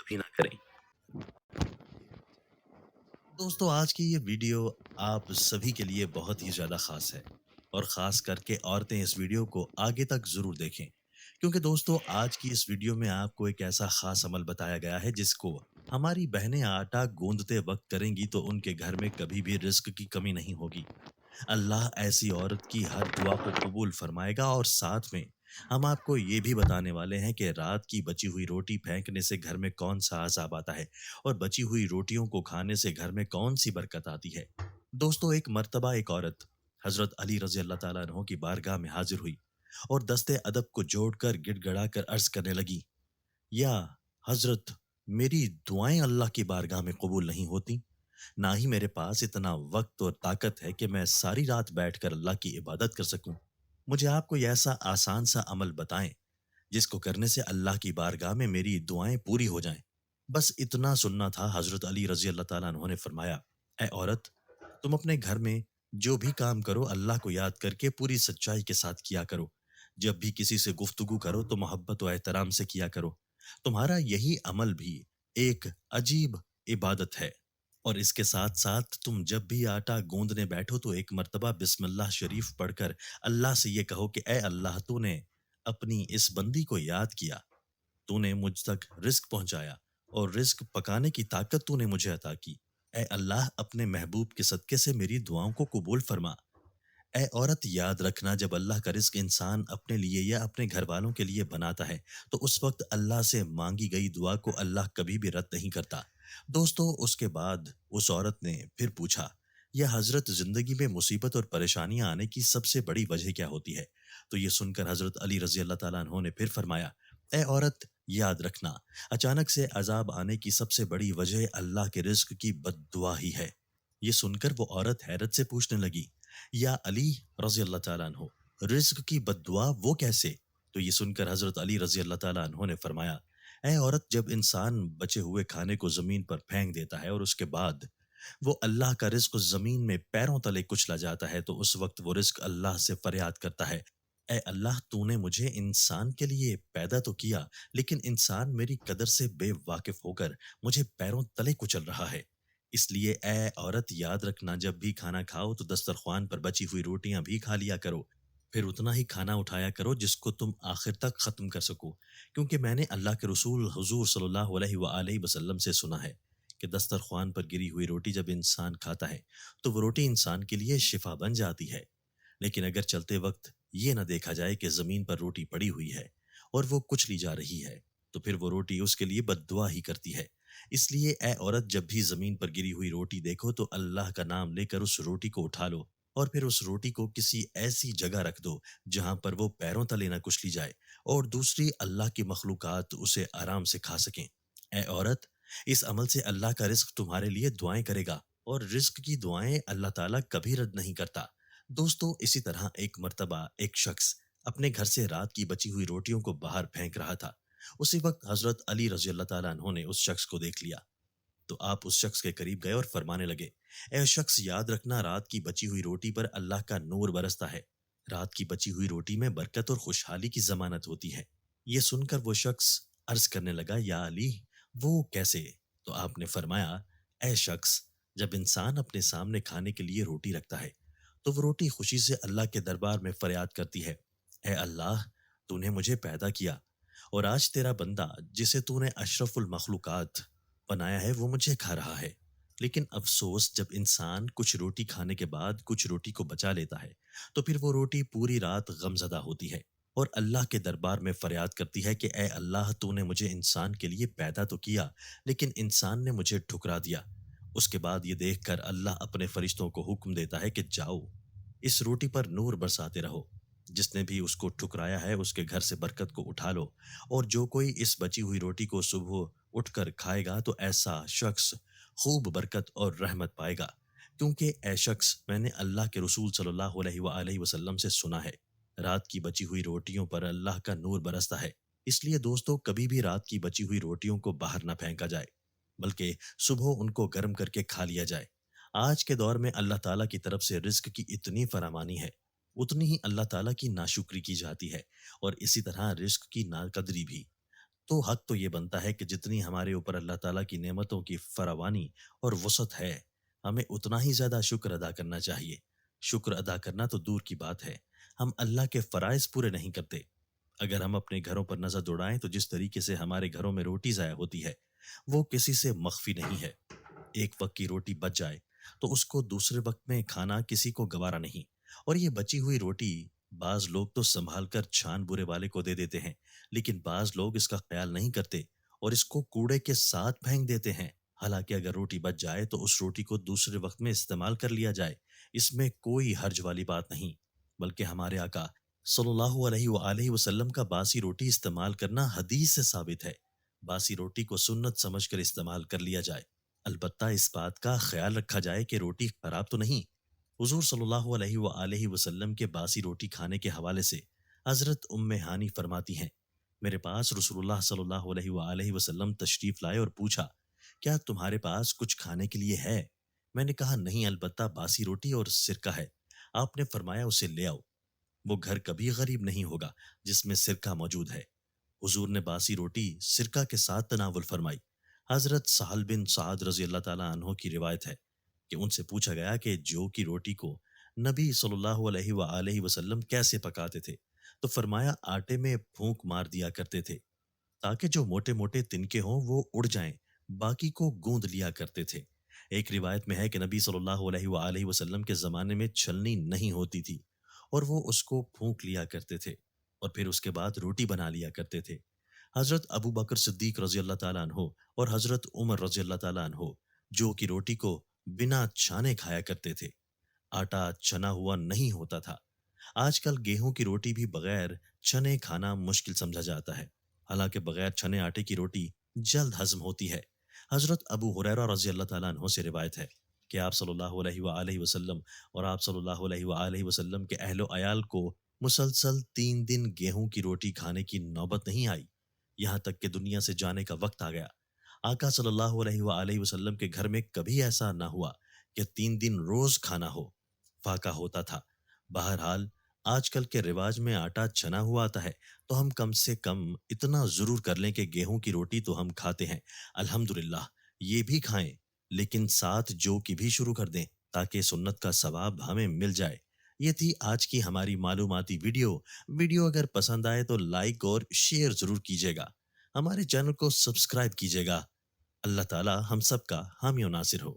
بھی نہ کریں۔ دوستوں، آج کی یہ ویڈیو آپ سبھی کے لیے بہت ہی زیادہ خاص ہے، اور خاص کر کے عورتیں اس ویڈیو کو آگے تک ضرور دیکھیں، کیونکہ دوستوں آج کی اس ویڈیو میں آپ کو ایک ایسا خاص عمل بتایا گیا ہے جس کو ہماری بہنیں آٹا گوندتے وقت کریں گی تو ان کے گھر میں کبھی بھی رزق کی کمی نہیں ہوگی۔ اللہ ایسی عورت کی ہر دعا کو قبول فرمائے گا، اور ساتھ میں ہم آپ کو یہ بھی بتانے والے ہیں کہ رات کی بچی ہوئی روٹی پھینکنے سے گھر میں کون سا عذاب آتا ہے، اور بچی ہوئی روٹیوں کو کھانے سے گھر میں کون سی برکت آتی ہے۔ دوستوں، ایک مرتبہ ایک عورت حضرت علی رضی اللہ تعالیٰ عنہ کی بارگاہ میں حاضر ہوئی اور دستے ادب کو جوڑ کر گڑ گڑا کر عرض کرنے لگی: یا حضرت، میری دعائیں اللہ کی بارگاہ میں قبول نہیں ہوتی، نہ ہی میرے پاس اتنا وقت اور طاقت ہے کہ میں ساری رات بیٹھ کر اللہ کی عبادت کر سکوں۔ مجھے آپ کوئی ایسا آسان سا عمل بتائیں جس کو کرنے سے اللہ کی بارگاہ میں میری دعائیں پوری ہو جائیں۔ بس اتنا سننا تھا، حضرت علی رضی اللہ تعالیٰ عنہ نے فرمایا: اے عورت، تم اپنے گھر میں جو بھی کام کرو اللہ کو یاد کر کے پوری سچائی کے ساتھ کیا کرو۔ جب بھی کسی سے گفتگو کرو تو محبت و احترام سے کیا کرو۔ تمہارا یہی عمل بھی ایک عجیب عبادت ہے۔ اور اس کے ساتھ ساتھ تم جب بھی آٹا گوندنے بیٹھو تو ایک مرتبہ بسم اللہ شریف پڑھ کر اللہ سے یہ کہو کہ اے اللہ، تو نے اپنی اس بندی کو یاد کیا، تو نے مجھ تک رزق پہنچایا، اور رزق پکانے کی طاقت تو نے مجھے عطا کی۔ اے اللہ، اپنے محبوب کے صدقے سے میری دعاؤں کو قبول فرما۔ اے عورت، یاد رکھنا، جب اللہ کا رزق انسان اپنے لیے یا اپنے گھر والوں کے لیے بناتا ہے تو اس وقت اللہ سے مانگی گئی دعا کو اللہ کبھی بھی رد نہیں کرتا۔ دوستو، اس کے بعد اس عورت نے پھر پوچھا: یا حضرت، زندگی میں مصیبت اور پریشانیاں آنے کی سب سے بڑی وجہ کیا ہوتی ہے؟ تو یہ سن کر حضرت علی رضی اللہ تعالیٰ عنہ نے پھر فرمایا: اے عورت، یاد رکھنا، اچانک سے عذاب آنے کی سب سے بڑی وجہ اللہ کے رزق کی بد دعا ہی ہے۔ یہ سن کر وہ عورت حیرت سے پوچھنے لگی: یا علی رضی اللہ تعالیٰ عنہ، رزق کی بد دعا وہ کیسے؟ تو یہ سن کر حضرت علی رضی اللہ تعالیٰ عنہ نے فرمایا: اے عورت، جب انسان بچے ہوئے کھانے کو زمین پر پھینک دیتا ہے اور اس کے بعد وہ اللہ کا رزق زمین میں پیروں تلے کچلا جاتا ہے تو اس وقت وہ رزق اللہ سے فریاد کرتا ہے: اے اللہ، تو نے مجھے انسان کے لیے پیدا تو کیا، لیکن انسان میری قدر سے بے واقف ہو کر مجھے پیروں تلے کچل رہا ہے۔ اس لیے اے عورت، یاد رکھنا، جب بھی کھانا کھاؤ تو دسترخوان پر بچی ہوئی روٹیاں بھی کھا لیا کرو، پھر اتنا ہی کھانا اٹھایا کرو جس کو تم آخر تک ختم کر سکو، کیونکہ میں نے اللہ کے رسول حضور صلی اللہ علیہ وآلہ وسلم سے سنا ہے کہ دسترخوان پر گری ہوئی روٹی جب انسان کھاتا ہے تو وہ روٹی انسان کے لیے شفا بن جاتی ہے، لیکن اگر چلتے وقت یہ نہ دیکھا جائے کہ زمین پر روٹی پڑی ہوئی ہے اور وہ کچلی جا رہی ہے تو پھر وہ روٹی اس کے لیے بد دعا ہی کرتی ہے۔ اس لیے اے عورت، جب بھی زمین پر گری ہوئی روٹی دیکھو تو اللہ کا نام لے کر اس روٹی کو اٹھا لو، اور پھر اس روٹی کو کسی ایسی جگہ رکھ دو جہاں پر وہ پیروں تلے نہ کچلی جائے اور دوسری اللہ کی مخلوقات اسے آرام سے کھا سکیں۔ اے عورت، اس عمل سے اللہ کا رزق تمہارے لیے دعائیں کرے گا، اور رزق کی دعائیں اللہ تعالیٰ کبھی رد نہیں کرتا۔ دوستو، اسی طرح ایک مرتبہ ایک شخص اپنے گھر سے رات کی بچی ہوئی روٹیوں کو باہر پھینک رہا تھا۔ اسی وقت حضرت علی رضی اللہ تعالیٰ عنہ نے اس شخص کو دیکھ لیا، تو آپ اس شخص کے قریب گئے اور فرمانے لگے: اے شخص، یاد رکھنا، رات کی بچی ہوئی روٹی پر اللہ کا نور برستا ہے۔ رات کی بچی ہوئی روٹی میں برکت اور خوشحالی کی ضمانت ہوتی ہے۔ یہ سن کر وہ شخص عرض کرنے لگا: یا علی، وہ کیسے؟ تو آپ نے فرمایا: اے شخص، جب انسان اپنے سامنے کھانے کے لیے روٹی رکھتا ہے تو وہ روٹی خوشی سے اللہ کے دربار میں فریاد کرتی ہے: اے اللہ، تو نے مجھے پیدا کیا، اور آج تیرا بندہ جسے تو نے اشرف المخلوقات بنایا ہے وہ مجھے کھا رہا ہے۔ لیکن افسوس، جب انسان کچھ روٹی کھانے کے بعد کچھ روٹی کو بچا لیتا ہے تو پھر وہ روٹی پوری رات غمزدہ ہوتی ہے اور اللہ کے دربار میں فریاد کرتی ہے کہ اے اللہ، تو نے مجھے انسان کے لیے پیدا تو کیا، لیکن انسان نے مجھے ٹھکرا دیا۔ اس کے بعد یہ دیکھ کر اللہ اپنے فرشتوں کو حکم دیتا ہے کہ جاؤ، اس روٹی پر نور برساتے رہو، جس نے بھی اس کو ٹھکرایا ہے اس کے گھر سے برکت کو اٹھا لو، اور جو کوئی اس بچی ہوئی روٹی کو صبح اٹھ کر کھائے گا تو ایسا شخص خوب برکت اور رحمت پائے گا، کیونکہ اے شخص، میں نے اللہ کے رسول صلی اللہ علیہ وآلہ وسلم سے سنا ہے، رات کی بچی ہوئی روٹیوں پر اللہ کا نور برستا ہے۔ اس لیے دوستو، کبھی بھی رات کی بچی ہوئی روٹیوں کو باہر نہ پھینکا جائے، بلکہ صبح ان کو گرم کر کے کھا لیا جائے۔ آج کے دور میں اللہ تعالیٰ کی طرف سے رزق کی اتنی فراوانی ہے، اتنی ہی اللہ تعالیٰ کی ناشکری کی جاتی ہے، اور اسی طرح رزق کی ناقدری بھی۔ تو حق تو یہ بنتا ہے کہ جتنی ہمارے اوپر اللہ تعالیٰ کی نعمتوں کی فراوانی اور وسعت ہے، ہمیں اتنا ہی زیادہ شکر ادا کرنا چاہیے۔ شکر ادا کرنا تو دور کی بات ہے، ہم اللہ کے فرائض پورے نہیں کرتے۔ اگر ہم اپنے گھروں پر نظر دوڑائیں تو جس طریقے سے ہمارے گھروں میں روٹی ضائع ہوتی ہے، وہ کسی سے مخفی نہیں ہے۔ ایک وقت کی روٹی بچ جائے تو اس کو دوسرے وقت میں کھانا کسی کو گوارا نہیں، اور یہ بچی ہوئی روٹی بعض لوگ تو سنبھال کر چھان برے والے کو دے دیتے ہیں، لیکن بعض لوگ اس کا خیال نہیں کرتے اور اس کو کوڑے کے ساتھ پھینک دیتے ہیں۔ حالانکہ اگر روٹی بچ جائے تو اس روٹی کو دوسرے وقت میں استعمال کر لیا جائے، اس میں کوئی حرج والی بات نہیں، بلکہ ہمارے آقا صلی اللہ علیہ وآلہ وسلم کا باسی روٹی استعمال کرنا حدیث سے ثابت ہے۔ باسی روٹی کو سنت سمجھ کر استعمال کر لیا جائے، البتہ اس بات کا خیال رکھا جائے کہ روٹی خراب تو نہیں۔ حضور صلی اللہ علیہ وآلہ وسلم کے باسی روٹی کھانے کے حوالے سے حضرت ہانی فرماتی ہیں، میرے پاس رسول اللہ صلی اللہ علیہ وآلہ وسلم تشریف لائے اور پوچھا، کیا تمہارے پاس کچھ کھانے کے لیے ہے؟ میں نے کہا نہیں، البتہ باسی روٹی اور سرکہ ہے۔ آپ نے فرمایا اسے لے آؤ، وہ گھر کبھی غریب نہیں ہوگا جس میں سرکہ موجود ہے۔ حضور نے باسی روٹی سرکہ کے ساتھ تناول فرمائی۔ حضرت سہل بن سعد رضی اللہ تعالیٰ عنہ کی روایت ہے کہ ان سے پوچھا گیا کہ جو کی روٹی کو نبی صلی اللہ علیہ وآلہ وسلم کیسے پکاتے تھے، تو فرمایا آٹے میں پھونک مار دیا کرتے تھے تاکہ جو موٹے موٹے تنکے ہوں وہ اڑ جائیں، باقی کو گوند لیا کرتے تھے۔ ایک روایت میں ہے کہ نبی صلی اللہ علیہ وآلہ وسلم کے زمانے میں چھلنی نہیں ہوتی تھی اور وہ اس کو پھونک لیا کرتے تھے اور پھر اس کے بعد روٹی بنا لیا کرتے تھے۔ حضرت ابو بکر صدیق رضی اللہ تعالیٰ عنہ اور حضرت عمر رضی اللہ تعالیٰ عنہ جو کی روٹی کو بنا چھانے کھایا کرتے تھے، آٹا چھنا ہوا نہیں ہوتا تھا۔ آج کل گیہوں کی روٹی بھی بغیر چھنے کھانا مشکل سمجھا جاتا ہے، حالانکہ بغیر چھنے آٹے کی روٹی جلد ہضم ہوتی ہے۔ حضرت ابو ہریرہ رضی اللہ تعالیٰ عنہ سے روایت ہے کہ آپ صلی اللہ علیہ وآلہ وسلم اور آپ صلی اللہ علیہ وآلہ وسلم کے اہل و عیال کو مسلسل 3 دن گیہوں کی روٹی کھانے کی نوبت نہیں آئی، یہاں تک کہ دنیا سے جانے کا وقت آ گیا۔ آقا صلی اللہ علیہ وآلہ وسلم کے گھر میں کبھی ایسا نہ ہوا کہ 3 دن روز کھانا ہو، فاقہ ہوتا تھا۔ بہرحال آج کل کے رواج میں آٹا چھنا ہوا آتا ہے، تو ہم کم سے کم اتنا ضرور کر لیں کہ گیہوں کی روٹی تو ہم کھاتے ہیں، الحمدللہ یہ بھی کھائیں، لیکن ساتھ جو کی بھی شروع کر دیں تاکہ سنت کا ثواب ہمیں مل جائے۔ یہ تھی آج کی ہماری معلوماتی ویڈیو اگر پسند آئے تو لائک اور شیئر ضرور کیجیے گا، ہمارے چینل کو سبسکرائب کیجیے گا۔ اللہ تعالی ہم سب کا حامی و ناصر ہو۔